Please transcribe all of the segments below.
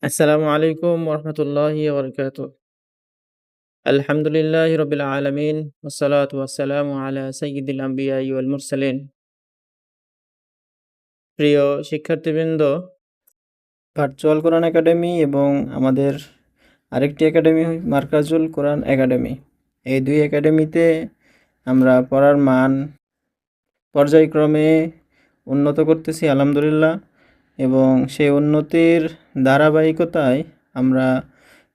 আসসালামু আলাইকুম ওরহমতুল্লাহি ওবরকাতুহ। আলহামদুলিল্লাহি রাব্বিল আলামিন ওয়াসসালাতু ওয়াসসালামু আলা সাইয়্যিদিল আমবিয়াই ওয়াল মুরসালিন। প্রিয় শিক্ষার্থীবৃন্দ, ভার্চুয়াল কোরআন একাডেমি এবং আমাদের আরেকটি একাডেমি মার্কাজুল কোরআন একাডেমি, এই দুই একাডেমিতে আমরা পড়ার মান পর্যায়ক্রমে উন্নত করতেছি আলহামদুলিল্লাহ। এবং সেই উন্নতির ধারাবাহিকতায় আমরা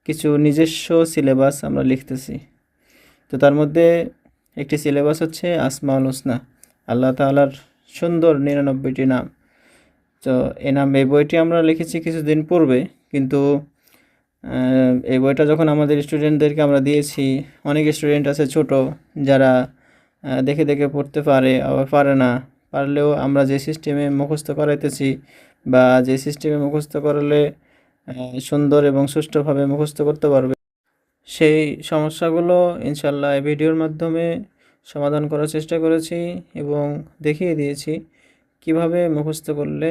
কিছু নিজস্ব সিলেবাস আমরা লিখতেছি। তো তার মধ্যে একটি সিলেবাস হচ্ছে আসমাউল হুসনা, আল্লাহ তাআলার সুন্দর 99টি নাম। তো এই বইটি আমরা লিখেছি কিছুদিন পূর্বে, কিন্তু এই বইটা যখন আমাদের স্টুডেন্টদেরকে আমরা দিয়েছি, অনেক স্টুডেন্ট আছে ছোট, যারা দেখে দেখে পড়তে পারে আবার পারে না। পারলেও আমরা যে সিস্টেমে মুখস্থ করাইতেছি বা যে সিস্টেমে মুখস্থ করলে সুন্দর এবং সুষ্ঠুভাবে মুখস্থ করতে পারবে, সেই সমস্যাগুলো ইনশাল্লাহ এই ভিডিওর মাধ্যমে সমাধান করার চেষ্টা করেছি এবং দেখিয়ে দিয়েছি কিভাবে মুখস্থ করলে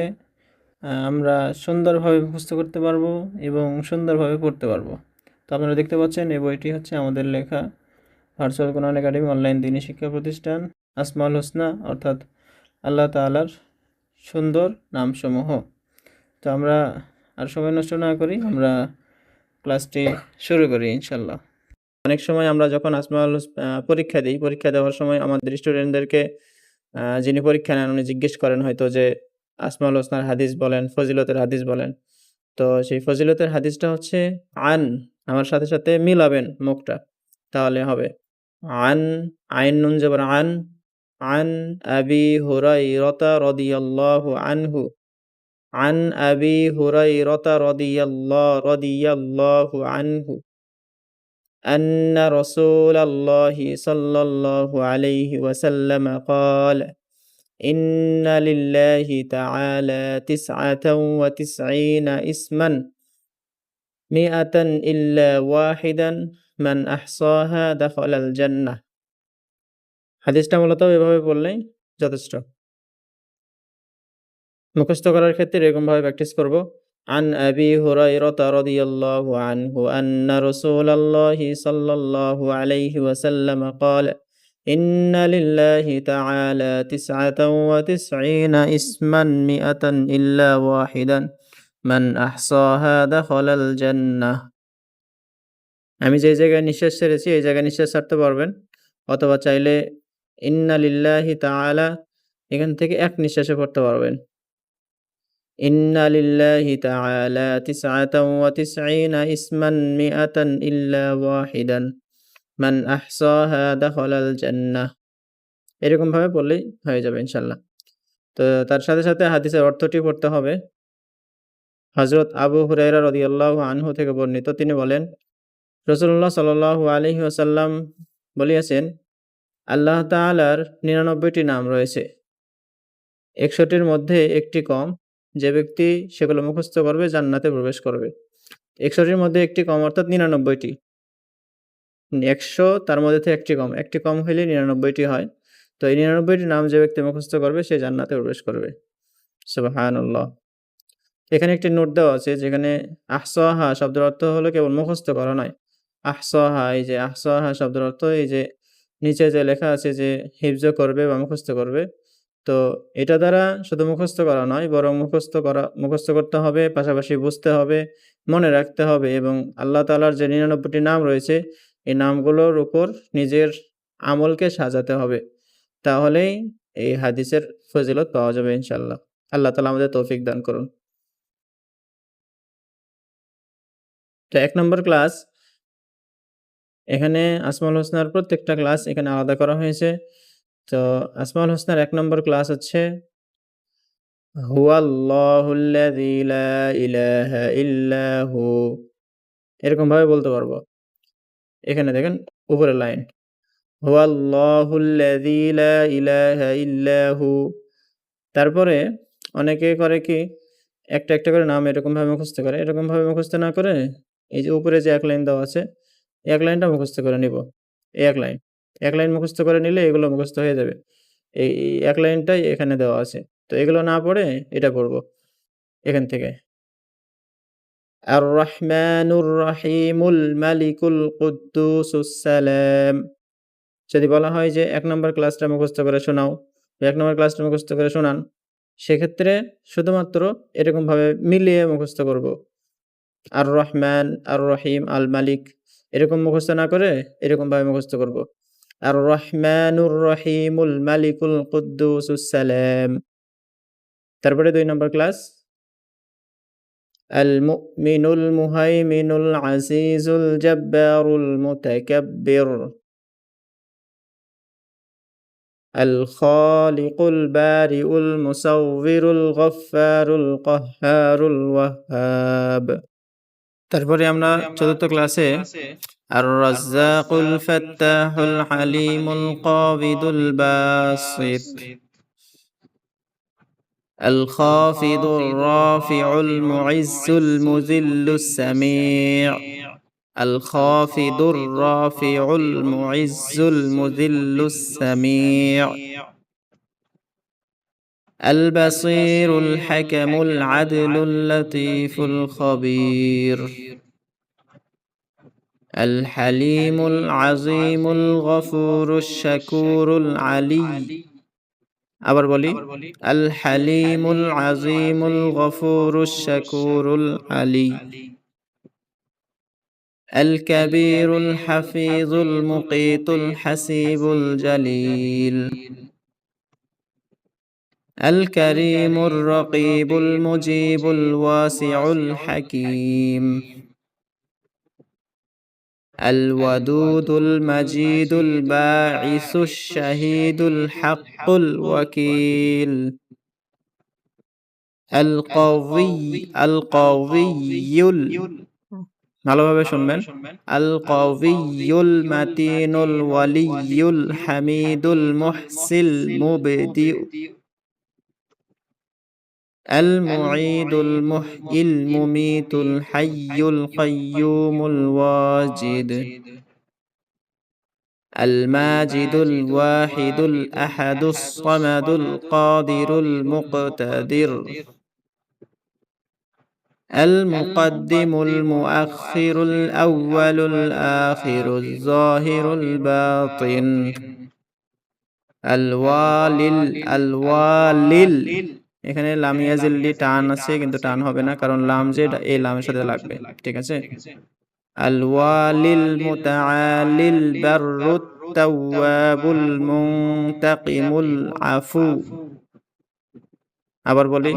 আমরা সুন্দরভাবে মুখস্থ করতে পারবো এবং সুন্দরভাবে পড়তে পারবো। তো আপনারা দেখতে পাচ্ছেন এই বইটি হচ্ছে আমাদের লেখা ভার্চুয়াল কোরআন একাডেমি অনলাইন দিনী শিক্ষা প্রতিষ্ঠান, আসমাউল হুসনা অর্থাৎ আল্লাহ তাআলার সুন্দর নামসমূহ। তো আমরা আর সময় নষ্ট না করি, আমরা ক্লাসটি শুরু করি ইনশাল্লাহ। অনেক সময় আমরা যখন পরীক্ষা দিই, পরীক্ষা দেওয়ার সময় আমাদের স্টুডেন্টদেরকে যিনি পরীক্ষা নেন উনি জিজ্ঞেস করেন হয়তো যে আসমাউল হোসনার হাদিস বলেন, ফজিলতের হাদিস বলেন। তো সেই ফজিলতের হাদিসটা হচ্ছে আন, আমার সাথে সাথে মিলাবেন মুখটা, তাহলে হবে আন, আইন নুন জবর আন আবি হুরাইরাতা রাদিয়াল্লাহু আনহু, আন আবি হুরাইরাতা রাদিয়াল্লাহু আনহু أن رسول الله صلى الله عليه وسلم قال إن لله تعالى 99 اسما 100 إلا واحدا من أحصاها دخل الجنة। হাদিসটা মূলত এভাবে বললেই যথেষ্ট। মুখস্থ করার ক্ষেত্রে এরকমভাবে প্র্যাকটিস করব। আন আবি হুরায়রাতা রাদিয়াল্লাহু আনহু আন্না রাসূলাল্লাহি সাল্লাল্লাহু আলাইহি ওয়াসাল্লাম ক্বালা ইন্না লিল্লাহি তাআলা 99 ইসমান 100 ইল্লা ওয়াহিদান মান আহসাহা দাখালাল জান্নাহ। আমি যে জায়গায় নিঃশ্বাস ছেড়েছি এই জায়গায় নিঃশ্বাস ছাড়তে পারবেন, অথবা চাইলে ইন্না লিল্লাহি তাআলা এখান থেকে এক নিঃশ্বাসে পড়তে পারবেন। ইন্না লিল্লাহি তাআলা 99 ইসমান 100 ইল্লা ওয়াহিদান মান আহসাহা দাখালাল জান্নাহ। এরকমভাবে পড়লেই হয়ে যাবে ইনশাআল্লাহ। তো তার সাথে সাথে হাদিসের অর্থটি পড়তে হবে। হযরত আবু হুরায়রা রাদিয়াল্লাহু আনহু থেকে বর্ণিত, তিনি বলেন রাসূলুল্লাহ সাল্লাল্লাহু আলাইহি ওয়াসাল্লাম বলিয়াছেন, আল্লাহ তাআলার 99টি নাম রয়েছে, 100টির মধ্যে একটি কম, যে ব্যক্তি সেগুলো মুখস্থ করবে জান্নাতে প্রবেশ করবে। 100টির মধ্যে একটি কম অর্থাৎ 99টি। 100 তার মধ্যে থেকে একটি কম হইলে 99টি হয়। তো এই 99টি নাম যে ব্যক্তি মুখস্থ করবে সে জান্নাতে প্রবেশ করবে। সুবহানাল্লাহ। এখানে একটি নোট দেওয়া আছে, যেখানে আহসাহা শব্দের অর্থ হলো কেবল মুখস্থ করা নয়। আহসাহা, এই যে আহসাহা শব্দের অর্থ এই যে নিচে যে লেখা আছে যে হিফজ করবে বা মুখস্থ করবে। তো এটা দ্বারা শুধু মুখস্থ করা নয়, বরং মুখস্থ করতে হবে, পাশাপাশি বুঝতে হবে, মনে রাখতে হবে এবং আল্লাহ তাআলার যে 99টি নাম রয়েছে এই নামগুলোর উপর নিজের আমলকে সাজাতে হবে। তাহলেই এই হাদিসের ফজিলত পাওয়া যাবে ইনশাআল্লাহ। আল্লাহ তাআলা আমাদের তৌফিক দান করুন। তো ১ নম্বর ক্লাস, এখানে আসমাউল হোসনার প্রত্যেকটা ক্লাস এখানে আলাদা করা হয়েছে। তো আসমাউল হোসনার ১ নম্বর ক্লাস হচ্ছে হুয়াল্লাহুল্লাযী লা ইলাহা ইল্লা হু। এরকমভাবে বলতে পারবো। এখানে দেখেন উপরের লাইন, হুয়াল্লাহুল্লাযী লা ইলাহা ইল্লা হু। তারপরে অনেকে করে কি, একটা একটা করে নাম এরকমভাবে মুখস্থ করে। এরকমভাবে মুখস্থ না করে এই যে উপরে যে ১ লাইন দেওয়া আছে, এই ১ লাইনটা মুখস্থ করে নিব। এই ১ লাইন। ১ লাইন মুখস্থ করে নিলে এগুলো মুখস্থ হয়ে যাবে। এই ১ লাইনটাই এখানে দেওয়া আছে। তো এগুলো না পড়ে এটা পড়ব এখান থেকে। আর রহমানুর রহিমুল মালিকুল কুদ্দুসুস সালাম। যদি বলা হয় যে ১ নম্বর ক্লাসটা মুখস্থ করে শোনাও, ১ নম্বর ক্লাসটা মুখস্থ করে শোনান, সেক্ষেত্রে শুধুমাত্র এরকমভাবে মিলিয়ে মুখস্থ করব। আর রহমান, আর রহিম, আল মালিক এরকম মুখস্থ না করে এরকমভাবে মুখস্থ করব। আর রহমানুর রহিমুল মালিকুল কুদ্দুসুস সালাম। তারপরে ২ নম্বর ক্লাস আল মুমিনুল মুহাইমিনুল আজিজুল জাব্বারুল মুতাকাব্বির। আল খালিকুল বারিউল মুসাউবিরুল গফফারুল কাহ্হারুল ওয়াহ্হাব। তারপরে আমরা চতুর্থ ক্লাসে আর রাজ্জাকুল ফাত্তাহুল হালিমুল কাবিদুল বাসিত। আল খাফিদুর রাফিউল মুইজ্জুল মুযিল্লুস সামি'। আল খাফিদুর রাফিউল মুইজ্জুল মুযিল্লুস সামি'। আল বাসীরুল হাকামুল আদলুল লাতীফুল খাবীর। আল হালিমুল আযীমুল গফুরুশ শাকুরুল আলী। আবার বলি, আল হালিমুল আযীমুল গফুরুশ শাকুরুল আলী। আল কাবীরুল হাফিজুল মুকীতুল হাসিবুল জালিল। আল কারীমুর রাকীবুল মুজিবুল ওয়াসিউল হাকীম। আল ওয়াদুদুল মাজিদুল বাঈসুশ শাহীদুল হাক্কুল ওয়াকিল। আল কাউইয়ুল, ভালোভাবে শুনবেন, আল কাউইয়ুল মাতিনুল ওয়ালিয়ুল হামিদুল মুহসিল মুবদিউ। আল মুঈদুল মুহয়িল মুমীতুল হাইয়ুল কাইয়্যুমুল ওয়াজিদ। আল মাজিদুল ওয়াহিদুল আহাদুস সামাদুল কাদিরুল মুকতাদির। আল মুকদ্দিমুল মুআখিরুল আউওয়ালুল আখিরুল যাহিরুল বাতিন। আল ওয়ালিল, এখানে লাম ইয়াজিল্লি টান আছে, কিন্তু টান হবে না, কারণ লাম যে এই লামের সাথে লাগবে। ঠিক আছে? আল ওয়ালিল মুতাআলিল বাররুত তাওয়াবুল মুনতাকিমুল আফু। আবার বলি,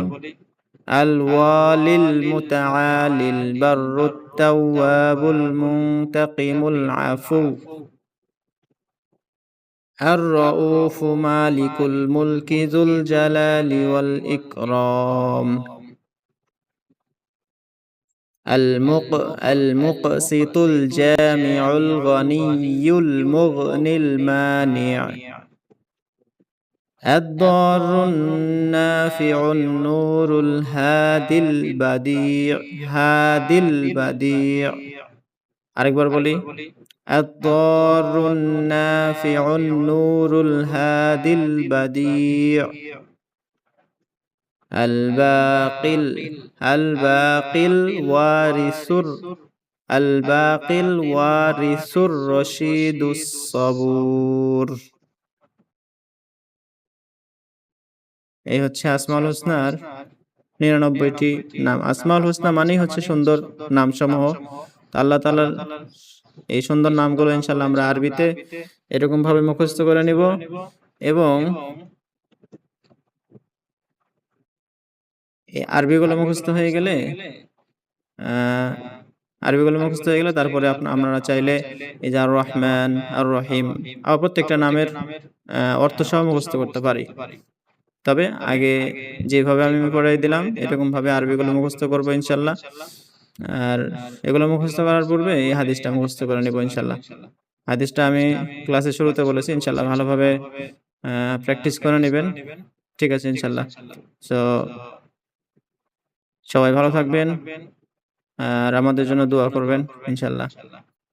আল ওয়ালিল মুতাআলিল বাররুত তাওয়াবুল মুনতাকিমুল আফু। আর রাউফু মালিকুল মুলকি যুল জালালি ওয়াল ইকরাম। আল মুকসিতুল জামিউল গনিয়ুল মুগনিল মানি'। আদ-দাররুন নাফিউন নূরুল হাদিল বাদি'। আরেকবার বলি, আদ-দাররুন নাফিউন নূরুল হাদিল বাদি'। আল বাকিল ওয়ারিসুর রশিদুস সবুর। এই হচ্ছে আসমাউল হুসনার ৯৯টি নাম। আসমাউল হুসনা মানেই হচ্ছে সুন্দর নামসমূহ। আল্লাহ তাআলার এই সুন্দর নামগুলো ইনশাআল্লাহ আমরা আরবিতে এরকম ভাবে মুখস্থ করে নিব, এবং এই আরবিগুলো মুখস্থ হয়ে গেলে তারপরে আপনারা চাইলে এই যে আর রহমান, আর রহিম, আর প্রত্যেকটা নামের অর্থ সহ মুখস্থ করতে পারি। তবে আগে যেভাবে আমি পড়াই দিলাম এরকম ভাবে আরবিগুলো মুখস্থ করবো ইনশাল্লাহ। আর এগুলো মুখস্থ করার পূর্বে এই হাদিসটা মুখস্থ করে নেব ইনশাল্লাহ। হাদিসটা আমি ক্লাসের শুরুতে বলেছি, ইনশাল্লাহ ভালোভাবে প্র্যাকটিস করে নেবেন। ঠিক আছে ইনশাল্লাহ। সো সবাই ভালো থাকবেন আর আমাদের জন্য দোয়া করবেন ইনশাল্লাহ।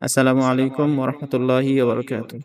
আসসালামু আলাইকুম ওয়া রাহমাতুল্লাহি ওয়া বারাকাতুহু।